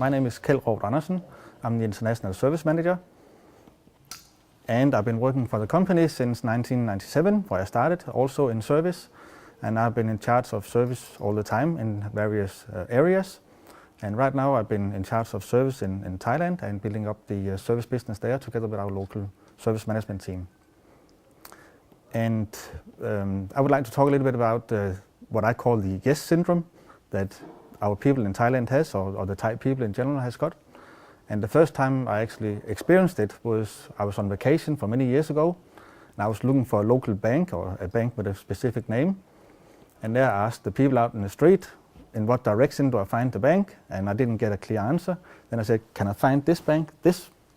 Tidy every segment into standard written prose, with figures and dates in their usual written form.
My name is Keld Andersen. I'm the International Service Manager. And I've been working for the company since 1997, where I started, also in service. And I've been in charge of service all the time in various areas. And right now I've been in charge of service in Thailand and building up the service business there together with our local service management team. And I would like to talk a little bit about what I call the yes syndrome that our people in Thailand has, or the Thai people in general has got. And the first time I actually experienced it was I was on vacation for many years ago. And I was looking for a local bank or a bank with a specific name. And there I asked the people out in the street, in what direction do I find the bank? And I didn't get a clear answer. Then I said, can I find this bank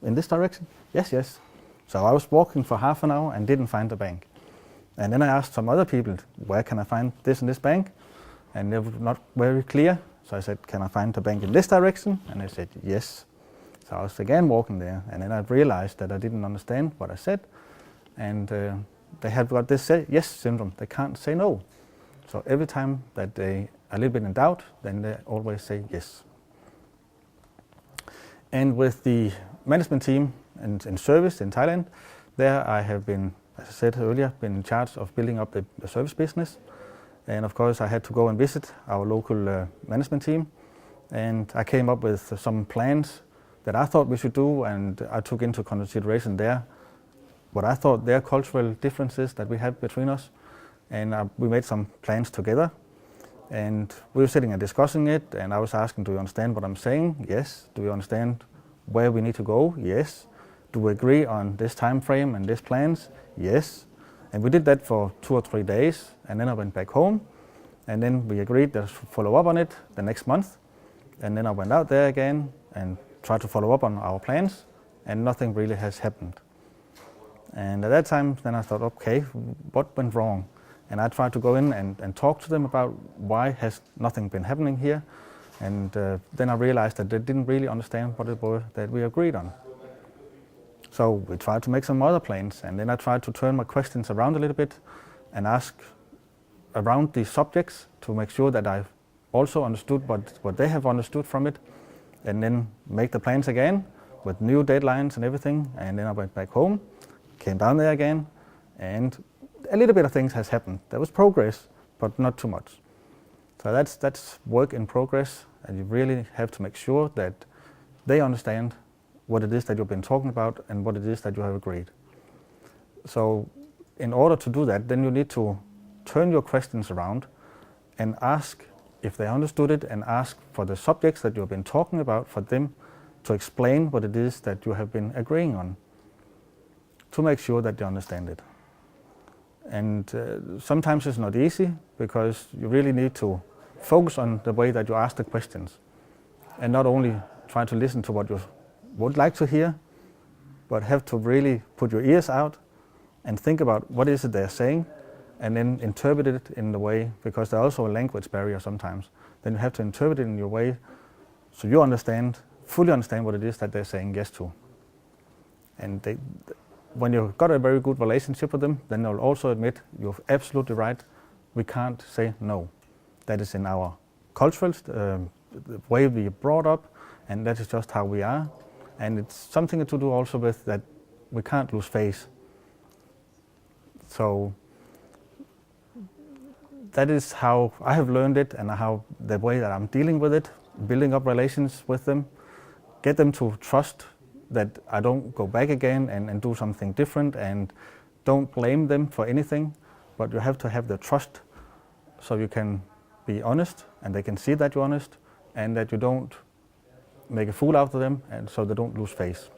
in this direction? Yes, yes. So I was walking for half an hour and didn't find the bank. And then I asked some other people, where can I find this and this bank? And they were not very clear. So I said, can I find the bank in this direction? And they said, yes. So I was again walking there. And then I realized that I didn't understand what I said. And they have got this yes syndrome. They can't say no. So every time that they are a little bit in doubt, then they always say yes. And with the management team in service in Thailand, there I have been, as I said earlier, been in charge of building up the service business. And of course I had to go and visit our local management team. And I came up with some plans that I thought we should do, and I took into consideration what I thought their cultural differences that we have between us. And we made some plans together. And we were sitting and discussing it, and I was asking, do you understand what I'm saying? Yes. Do you understand where we need to go? Yes. Do we agree on this time frame and these plans? Yes. And we did that for 2 or 3 days, and then I went back home, and then we agreed to follow up on it the next month. And then I went out there again and tried to follow up on our plans, and nothing really has happened. And at that time, then I thought, okay, what went wrong? And I tried to go in and talk to them about why has nothing been happening here. And then I realized that they didn't really understand what it was that we agreed on. So we tried to make some other plans, and then I tried to turn my questions around a little bit and ask around the subjects to make sure that I also understood what they have understood from it, and then make the plans again with new deadlines and everything. And then I went back home, came down there again, and a little bit of things has happened. There was progress, but not too much. So that's work in progress, and you really have to make sure that they understand what it is that you've been talking about and what it is that you have agreed. So in order to do that, then you need to turn your questions around and ask if they understood it, and ask for the subjects that you've been talking about for them to explain what it is that you have been agreeing on, to make sure that they understand it. And sometimes it's not easy, because you really need to focus on the way that you ask the questions, and not only try to listen to what you would like to hear, but have to really put your ears out and think about what is it they're saying, and then interpret it in the way, because there's also a language barrier sometimes. Then you have to interpret it in your way so you fully understand what it is that they're saying yes to. And when you've got a very good relationship with them, then they'll also admit you're absolutely right. We can't say no. That is in our cultural, the way we are brought up, and that is just how we are. And it's something to do also with that we can't lose face. So that is how I have learned it, and how the way that I'm dealing with it, building up relations with them, get them to trust that I don't go back again and do something different, and don't blame them for anything, but you have to have the trust so you can be honest, and they can see that you're honest, and that you don't make a fool out of them, and so they don't lose face.